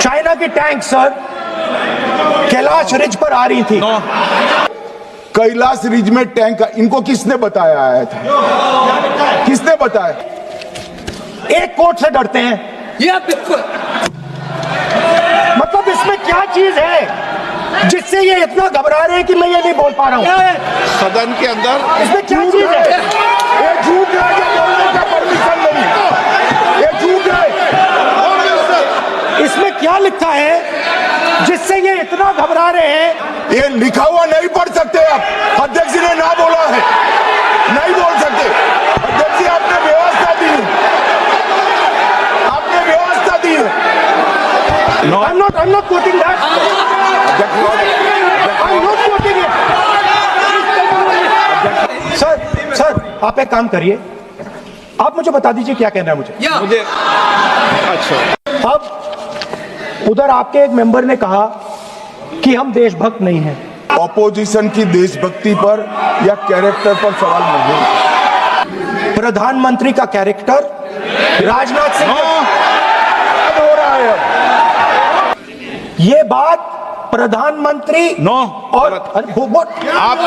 China की tank sir Kailash ridge पर आ रही थी। कैलाश रिज में टैंक, इनको किसने बताया आया था? किसने बताया? एक कोर्ट से डरते हैं। ये बिल्कुल मतलब इसमें क्या चीज है जिससे ये इतना घबरा रहे हैं कि मैं ये नहीं बोल पा रहा हूँ? सदन के अंदर इसमें क्या चीज है? ये झूठ है, ये बोलने का परमिशन नहीं, ये झूठ है। इसमें क्या लिखा है जिससे ये इतना घबरा रहे हैं? ये लिखा हुआ नहीं पढ़ सकते आप। अध्यक्ष जी ने ना बोला है, नहीं बोल सकते। अध्यक्ष जी आपने व्यवस्था दी है, आपने व्यवस्था दी है। I'm not quoting that. I'm not quoting it. Sir आप एक काम करिए, आप मुझे बता दीजिए क्या कहना है मुझे। मुझे अच्छा, अब उधर आपके एक मेंबर ने कहा कि हम देशभक्त नहीं हैं। ऑपोजिशन की देशभक्ति पर या कैरेक्टर पर सवाल नहीं। प्रधानमंत्री का कैरेक्टर राजनाथ सिंह हो रहा है ये बात प्रधानमंत्री नो और आप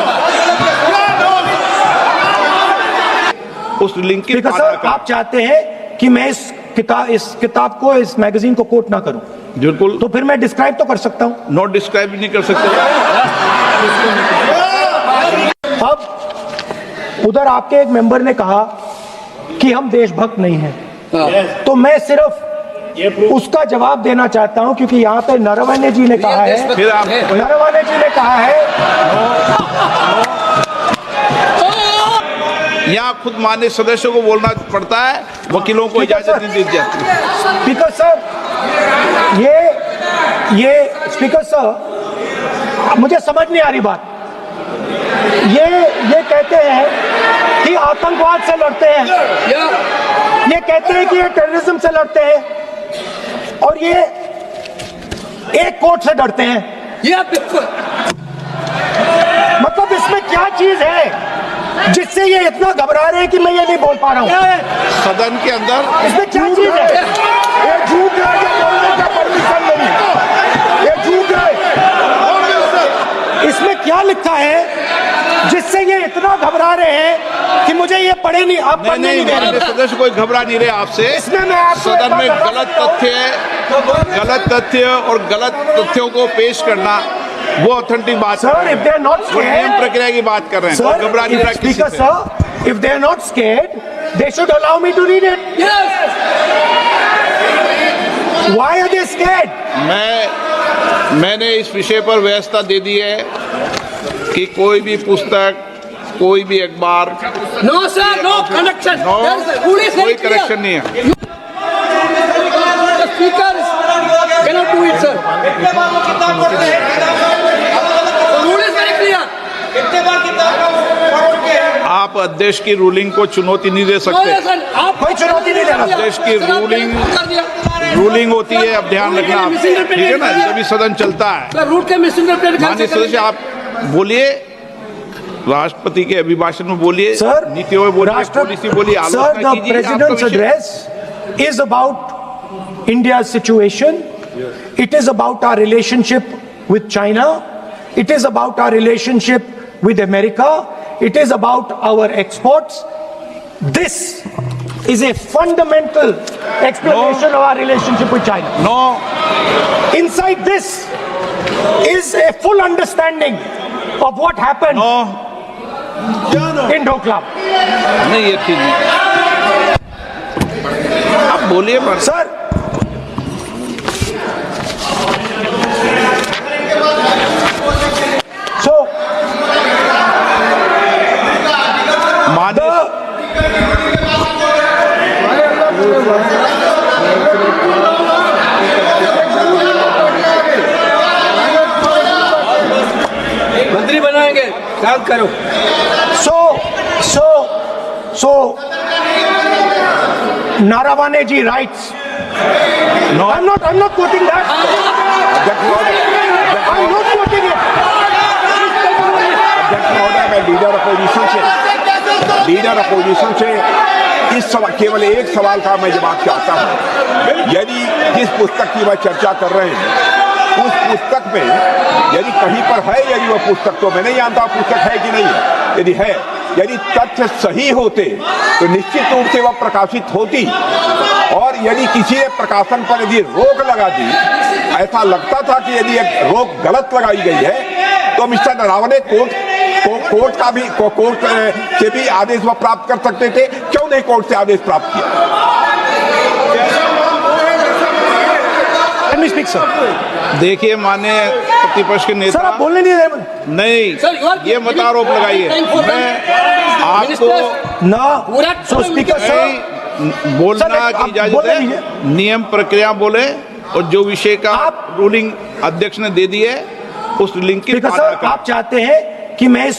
उस लिंक की सर आप चाहते हैं कि मैं इस किताब को, इस मैगजीन को कोट ना करूं, बिल्कुल, तो फिर मैं डिस्क्राइब तो कर सकता हूं। नॉट डिस्क्राइब नहीं कर सकते। अब उधर आपके एक मेंबर ने कहा कि हम देशभक्त नहीं हैं, तो मैं सिर्फ उसका जवाब देना चाहता हूं क्योंकि यहाँ पे नरवणे जी ने कहा है, फिर आप नरवणे जी ने कहा है, यहाँ खुद माननीय सदस्यों को बोलना पड़ता है, वकीलों को इजाजत नहीं दी जाती। स्पीकर सर ये स्पीकर सर मुझे समझ नहीं आ रही बात। ये कहते हैं कि आतंकवाद से लड़ते हैं, ये कहते हैं कि ये टेररिज्म से लड़ते हैं, और ये एक कोर्ट से डरते हैं। ये बिल्कुल मतलब इसमें क्या चीज है जिससे ये इतना घबरा रहे हैं कि मैं ये नहीं बोल पा रहा हूँ? सदन के अंदर इसमें क्या चीज है? ये झूठ है, ये बोलने का परमिशन नहीं, ये झूठ है। इसमें क्या लिखा है जिससे ये इतना घबरा रहे हैं कि मुझे ये पढ़े नहीं, आप पढ़ने नहीं दे रहे। सदस्य कोई घबरा नहीं रहे आपसे। इसमें मैं आपको सदन में गलत तथ्य और गलत तथ्यों को पेश करना वो ऑथेंटिक बात sir. If they are not वो नियम प्रक्रिया की बात कर रहे हैं। सर, घबरा नहीं रहा किसी से। Sir, if they are not scared, they should allow me to read it. Why are they scared? मैंने इस विषय पर व्यवस्था दे दी है कि कोई भी पुस्तक, कोई भी अखबार, नो सर, नो कनेक्शन, कोई करेक्शन नहीं है। Speaker cannot do it, sir. Rule is very clear. आप अध्यक्ष की रूलिंग को चुनौती नहीं दे सकते। कोई चुनौती नहीं देना। अध्यक्ष की रूलिंग होती है, अब ध्यान रखना आप, ठीक है ना, जब सदन चलता है। माननीय सदस्य आप बोलिए, राष्ट्रपति के अभिभाषण में बोलिए, सर, नीतियों बोलिए, पॉलिसी बोलिए, आलोचना कीजिए। President's address is about India's situation. It is about our relationship with China. It is about our relationship with America. It is about our exports. This is a fundamental explanation of our relationship with China. No. Inside this is a full understanding of what happened in Doklam. नहीं, ये ठीक नहीं। आप बोलिए पर। Sir, so मंत्री बनाएंगे, याद करो। So Naravane ji writes. No. I'm not quoting that. I'm not quoting it. मैं लीडर अपोजिशन से इस सवाल, केवल एक सवाल का मैं जवाब चाहता हूँ। यदि जिस पुस्तक की वह चर्चा कर रहे हैं उस पुस्तक में यदि कहीं पर है, यदि वह पुस्तक, तो मैं नहीं जानता पुस्तक है कि नहीं है, यदि है, यदि तथ्य सही होते तो निश्चित रूप से वह प्रकाशित होती। और यदि किसी ने प्रकाशन पर यदि रोक लगा दी, ऐसा लगता था कि यदि एक रोक गलत लगाई गई है, तो मिस्टर नरावने कोर्ट से भी आदेश वह प्राप्त कर सकते थे। क्यों नहीं कोर्ट से आदेश प्राप्त किया? Speak sir. देखिए माननीय प्रतिपक्ष के सर नेता, आप बोलने नहीं रहे। नहीं, ये मत आरोप लगाइए। मैं आपको ना सो स्पीकर सर बोलना की इजाजत है, नियम प्रक्रिया बोले, और जो विषय का रूलिंग अध्यक्ष ने दे दी है उस रूलिंग की पालना सर करें। आप चाहते हैं कि मैं इस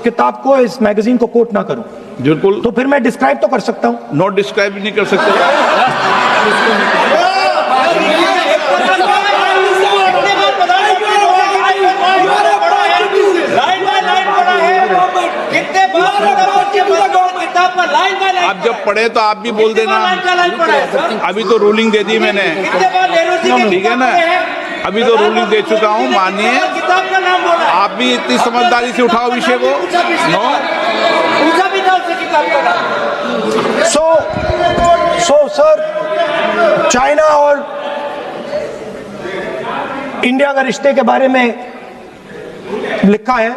किताब को, इस मैगजीन को कोट ना करूं? बिल्कुल। तो फिर मैं डिस्क्राइब तो कर सकता हूं। नोट डिस्क्राइब नहीं कर सकते। आप जब पढ़े तो आप भी बोल देना। अभी तो रूलिंग दे दी मैंने, ठीक है ना? अभी तो रूलिंग दे चुका हूँ। मानिए आप भी इतनी समझदारी से उठाओ विषय को। नो सो सर, चाइना और इंडिया का रिश्ते के बारे में लिखा है,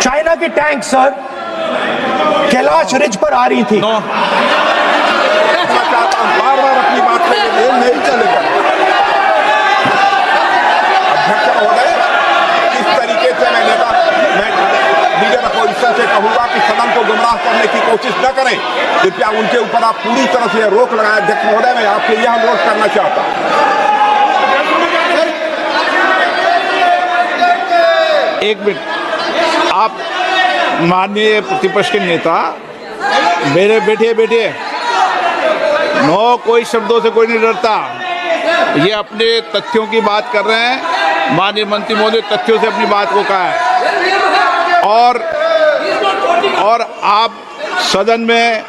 चाइना की टैंक सर कैलाश रिज पर आ रही थी। नो बार बार अपनी बात पे ये नहीं चलेगा। अध्यक्ष महोदय, इस तरीके से मैं लीडर अपोजिशन से कहूंगा कि सदन को गुमराह करने की कोशिश न करें। कृपया उनके ऊपर आप पूरी तरह से रोक लगाएं। अध्यक्ष महोदय, मैं आपसे यह अनुरोध करना चाहता हूं। एक मिनट, आप माननीय प्रतिपक्ष के नेता, मेरे बैठिए। नो, कोई शब्दों से कोई नहीं डरता। ये अपने तथ्यों की बात कर रहे हैं। माननीय मंत्री महोदय तथ्यों से अपनी बात को कहा है। और आप सदन में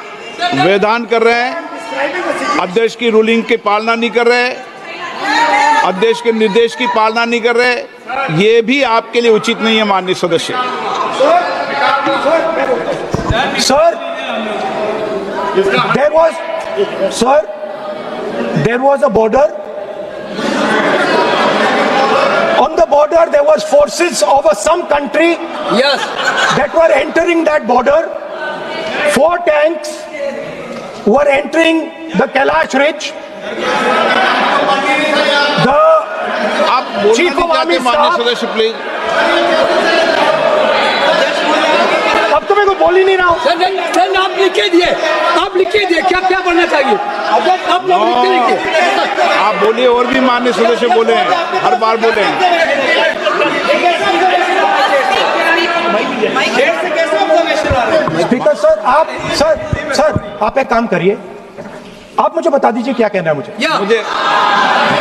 वेदान कर रहे हैं, अध्यक्ष की रूलिंग की पालना नहीं कर रहे, अध्यक्ष के निर्देश की पालना नहीं कर रहे। ये भी आपके लिए उचित नहीं है माननीय सदस्य। Sir, there was a border. On the border, there was forces of some country that were entering that border. 4 tanks were entering the Kailash Ridge. The आप बोलना Chief नहीं of चाहते Army माननीय Staff- सदस्य, प्लीज। अब तो मैं कुछ बोल ही नहीं रहा हूँ। सर आप लिखे दिए, क्या क्या बनना चाहिए? आप लोग लिख के लिखिए। आप बोलिए, और भी माननीय सदस्य बोले हैं, हर बार बोले हैं। स्पीकर सर आप एक काम करिए, आप मुझे बता दीजिए क्या कहना है मुझे। मुझे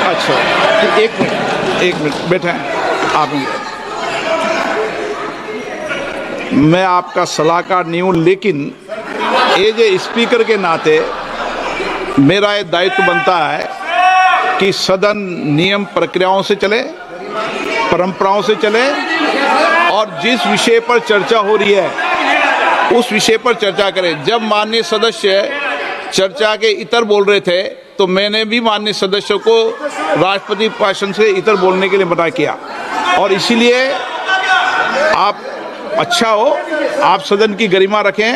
अच्छा, एक मिनट बैठे हैं आप। मैं आपका सलाहकार नहीं हूं, लेकिन एज ए स्पीकर के नाते मेरा ये दायित्व बनता है कि सदन नियम प्रक्रियाओं से चले, परंपराओं से चले, और जिस विषय पर चर्चा हो रही है उस विषय पर चर्चा करें। जब माननीय सदस्य चर्चा के इतर बोल रहे थे तो मैंने भी माननीय सदस्यों को राष्ट्रपति भाषण से इतर बोलने के लिए मना किया। और इसीलिए आप अच्छा हो, आप सदन की गरिमा रखें,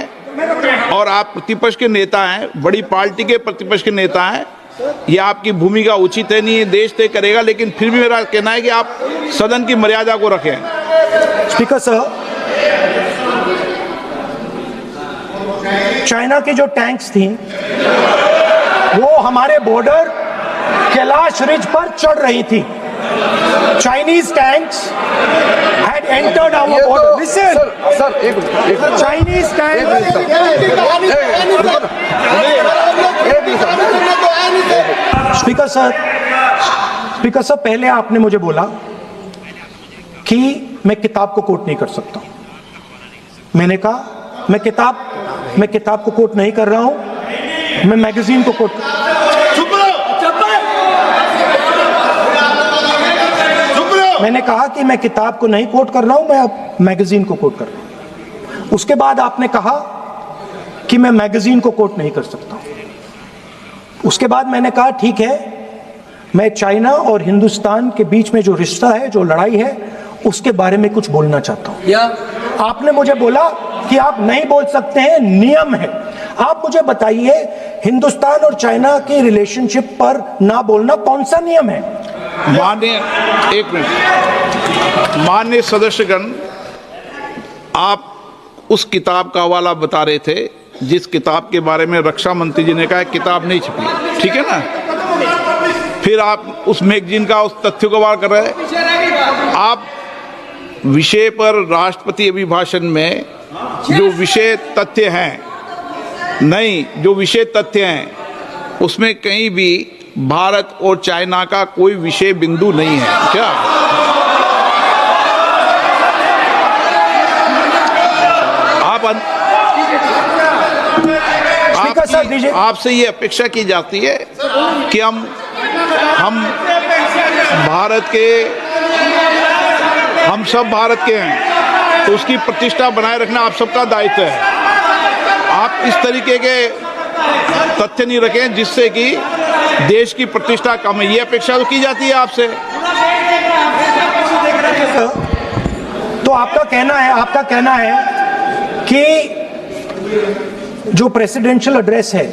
और आप प्रतिपक्ष के नेता हैं, बड़ी पार्टी के प्रतिपक्ष के नेता हैं। ये आपकी भूमिका उचित है, नहीं देश तय करेगा, लेकिन फिर भी मेरा कहना है कि आप सदन की मर्यादा को रखें। स्पीकर सर, चाइना की जो टैंक्स थी वो हमारे बॉर्डर कैलाश रिज पर चढ़ रही थी। Chinese tanks had entered our border. Listen, sir एक Chinese tanks. स्पीकर सर, पहले आपने मुझे बोला कि मैं किताब को कोट नहीं कर सकता। मैंने कहा मैं किताब को कोट नहीं कर रहा हूं, मैं मैगजीन को कोट मैंने कहा कि मैं किताब को नहीं कोट कर रहा हूं, मैं अब मैगजीन को कोट कर रहा हूं। उसके बाद आपने कहा कि मैं मैगजीन को कोट नहीं कर सकता हूं। उसके बाद मैंने कहा ठीक है, मैं चाइना और हिंदुस्तान के बीच में जो रिश्ता है, जो लड़ाई है, उसके बारे में कुछ बोलना चाहता हूं। या आपने मुझे बोला कि आप नहीं बोल सकते हैं, नियम है। आप मुझे बताइए, हिंदुस्तान और चाइना की रिलेशनशिप पर ना बोलना कौन सा नियम है? माननीय, एक मिनट, माननीय सदस्यगण, आप उस किताब का हवाला बता रहे थे जिस किताब के बारे में रक्षा मंत्री जी ने कहा किताब नहीं छपी, ठीक है ना? फिर आप उस मैगजीन का उस तथ्य को वार कर रहे हैं। आप विषय पर राष्ट्रपति अभिभाषण में जो विषय तथ्य हैं, नहीं, जो विषय तथ्य हैं उसमें कहीं भी भारत और चाइना का कोई विषय बिंदु नहीं है क्या? आपसे ये अपेक्षा की जाती है कि हम भारत के, हम सब भारत के हैं, तो उसकी प्रतिष्ठा बनाए रखना आप सबका दायित्व है। आप इस तरीके के तथ्य नहीं रखें जिससे कि देश की प्रतिष्ठा कम है, ये अपेक्षा तो की जाती है आपसे। तो आपका कहना है कि जो प्रेसिडेंशियल एड्रेस है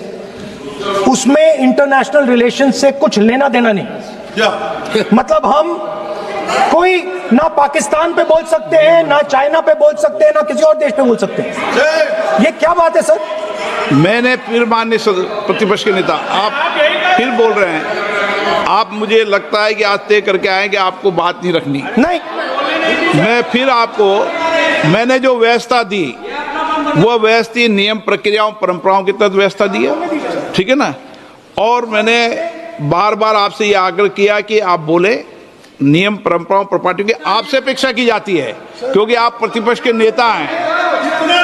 उसमें इंटरनेशनल रिलेशन से कुछ लेना देना नहीं। मतलब हम कोई ना पाकिस्तान पे बोल सकते हैं, ना चाइना पे बोल सकते हैं, ना किसी और देश पे बोल सकते हैं। ये क्या बात है सर? मैंने फिर, माननीय प्रतिपक्ष के नेता, आप फिर बोल रहे हैं। आप, मुझे लगता है कि आज तय करके आए कि आपको बात नहीं रखनी। नहीं, मैं फिर आपको, मैंने जो व्यवस्था दी वो व्यवस्था नियम, प्रक्रियाओं, परंपराओं के तहत व्यवस्था दी है, ठीक है ना? और मैंने बार बार आपसे ये आग्रह किया कि आप बोले, नियम, परंपराओं, प्रॉपर्टी की आपसे अपेक्षा की जाती है क्योंकि आप प्रतिपक्ष के नेता हैं।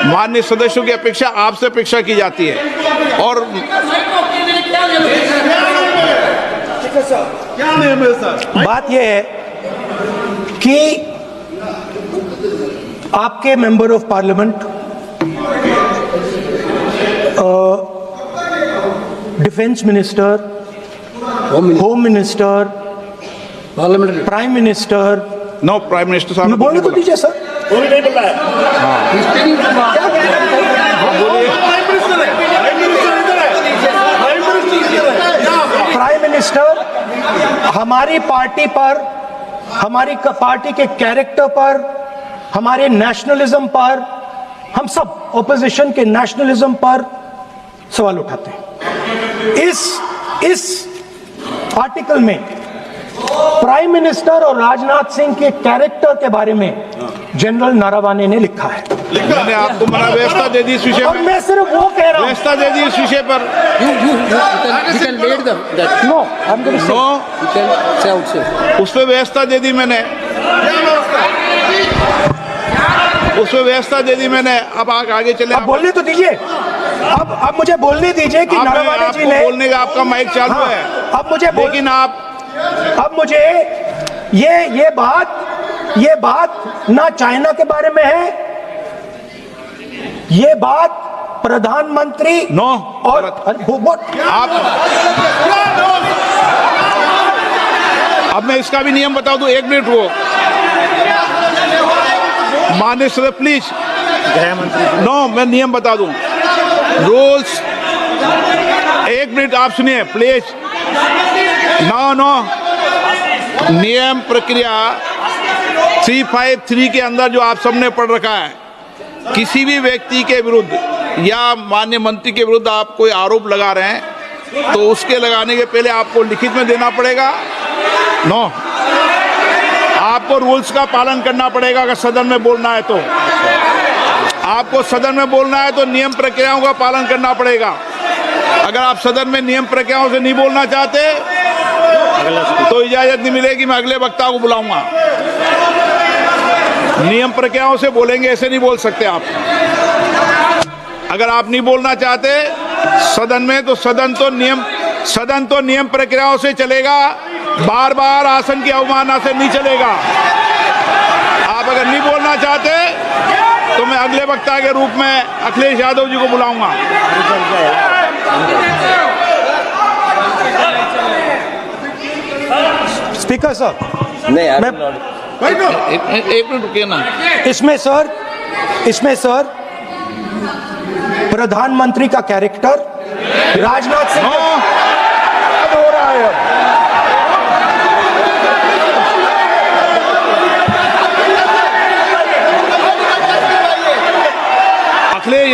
माननीय सदस्यों की अपेक्षा आपसे अपेक्षा की जाती है। और बात यह है कि आपके member of parliament, defence minister, home minister, parliament, prime minister, no, prime minister साहब बोलने तो दीजिए सर। वो भी नहीं बोला है। प्राइम मिनिस्टर हमारी पार्टी पर, हमारी पार्टी के कैरेक्टर पर, हमारे नेशनलिज्म पर, हम सब ऑपोजिशन के नेशनलिज्म पर सवाल उठाते हैं। इस आर्टिकल में प्राइम मिनिस्टर और राजनाथ सिंह के कैरेक्टर के बारे में जनरल नारावाने ने लिखा है। मैंने आपको मना व्यवस्था दे दी इस विषय और पर, मैं सिर्फ वो कह रहा हूं, व्यवस्था दे दी इस विषय पर। you can lead them that no, I'm going to say, no, you can say outside. उस पर व्यवस्था दे दी मैंने, उस पर व्यवस्था दे दी मैंने। अब आगे चले। अब बोलने तो दीजिए। अब मुझे बोलने दीजिए कि नारावाने जी ने, बोलने का आपका माइक चालू हाँ, है। अब मुझे, लेकिन अब मुझे ये बात ना चाइना के बारे में है, ये बात प्रधानमंत्री नो, और आप, अब मैं इसका भी नियम बता दूं, 1 मिनट वो, माननीय सदस्य प्लीज, नो, मैं नियम बता दूं, रूल्स, 1 मिनट आप सुनिए प्लीज। नो, नियम प्रक्रिया 353 के अंदर जो आप सबने पढ़ रखा है, किसी भी व्यक्ति के विरुद्ध या माननीय मंत्री के विरुद्ध आप कोई आरोप लगा रहे हैं तो उसके लगाने के पहले आपको लिखित में देना पड़ेगा। नो, आपको रूल्स का पालन करना पड़ेगा। अगर सदन में बोलना है तो आपको सदन में बोलना है तो नियम प्रक्रियाओं का पालन करना पड़ेगा। अगर आप सदन में नियम प्रक्रियाओं से नहीं बोलना चाहते तो इजाजत नहीं मिलेगी, मैं अगले वक्ता को बुलाऊंगा। नियम प्रक्रियाओं से बोलेंगे, ऐसे नहीं बोल सकते आप। अगर आप नहीं बोलना चाहते सदन में तो सदन तो नियम प्रक्रियाओं से चलेगा, बार बार आसन की अवमानना से नहीं चलेगा। अगर नहीं बोलना चाहते तो मैं अगले वक्ता के रूप में अखिलेश यादव जी को बुलाऊंगा। स्पीकर सर, नहीं मैं एक मिनट रुकिए ना। इसमें सर प्रधानमंत्री का कैरेक्टर राजनाथ सिंह हो रहा है अब। अखिलेश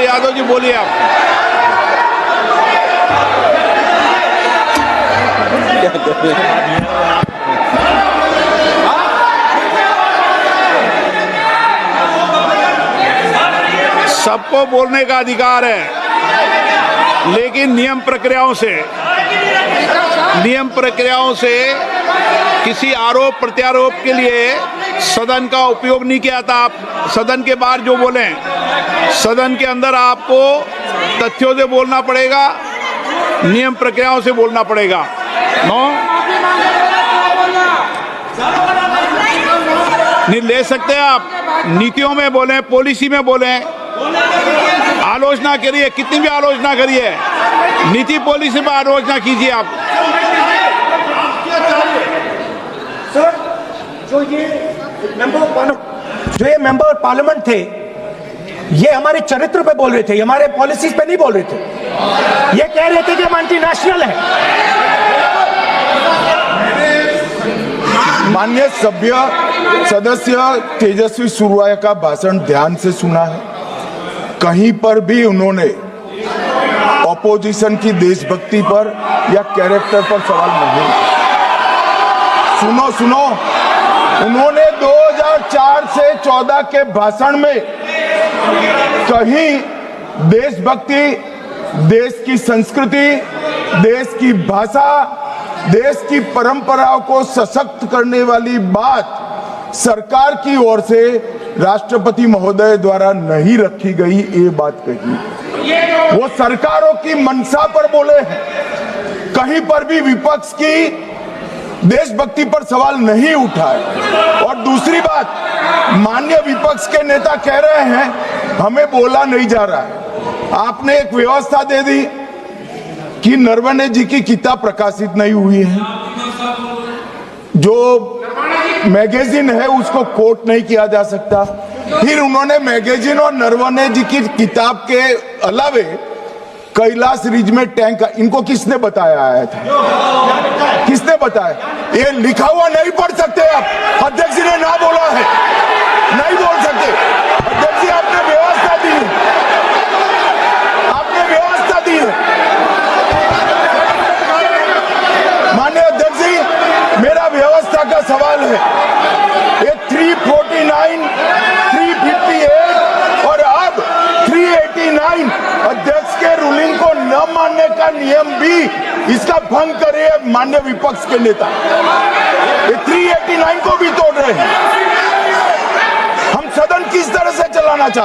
यादव जी बोलिए आप। सबको बोलने का अधिकार है, लेकिन नियम प्रक्रियाओं से किसी आरोप प्रत्यारोप के लिए सदन का उपयोग नहीं किया था। आप सदन के बाहर जो बोलें, सदन के अंदर आपको तथ्यों से बोलना पड़ेगा, नियम प्रक्रियाओं से बोलना पड़ेगा। नहीं ले सकते आप। नीतियों में बोलें, पॉलिसी में बोलें, आलोचना करिए, कितनी भी आलोचना करिए, नीति पॉलिसी पर आलोचना कीजिए आप। सर, जो ये मेंबर पार्लियामेंट थे, ये हमारे चरित्र पे बोल रहे थे, हमारे पॉलिसीज पे नहीं बोल रहे थे। ये कह रहे थे कि हम एंटी नेशनल हैं। माननीय सदस्य तेजस्वी सूर्या का भाषण ध्यान से सुना है। कहीं पर भी उन्होंने ऑपोजिशन की देशभक्ति पर या कैरेक्टर पर सवाल नहीं। सुनो, उन्होंने 2004 से 14 के भाषण में कहीं देशभक्ति, देश की संस्कृति, देश की भाषा, देश की परंपराओं को सशक्त करने वाली बात सरकार की ओर से राष्ट्रपति महोदय द्वारा नहीं रखी गई, ये बात कही। वो सरकारों की मंशा पर बोले हैं, कहीं पर भी विपक्ष की देशभक्ति पर सवाल नहीं उठाए। और दूसरी बात, माननीय विपक्ष के नेता कह रहे हैं हमें बोला नहीं जा रहा है। आपने एक व्यवस्था दे दी कि नरवणे जी की किताब प्रकाशित नहीं हुई है, जो मैगजीन है उसको कोट नहीं किया जा सकता। फिर उन्होंने मैगजीन और नरवणे जी की किताब के अलावे कैलाश रिज में टैंक, इनको किसने बताया आया था? किसने बताया? ये लिखा हुआ नहीं पढ़ सकते आप। अध्यक्ष जी ने ना बोला है, नहीं बोल सकते। अध्यक्ष जी आपने व्यवस्था दी है, आपने व्यवस्था दी है। माननीय अध्यक्ष जी, मेरा व्यवस्था का सवाल है। ये 349, 358 और अब 389 अध्यक्ष के रूलिंग को न मानने का नियम भी इसका भंग करे माननीय विपक्ष के नेता। ये 389 को भी तोड़ रहे हैं। हम सदन किस तरह से चलाना चाहते हैं?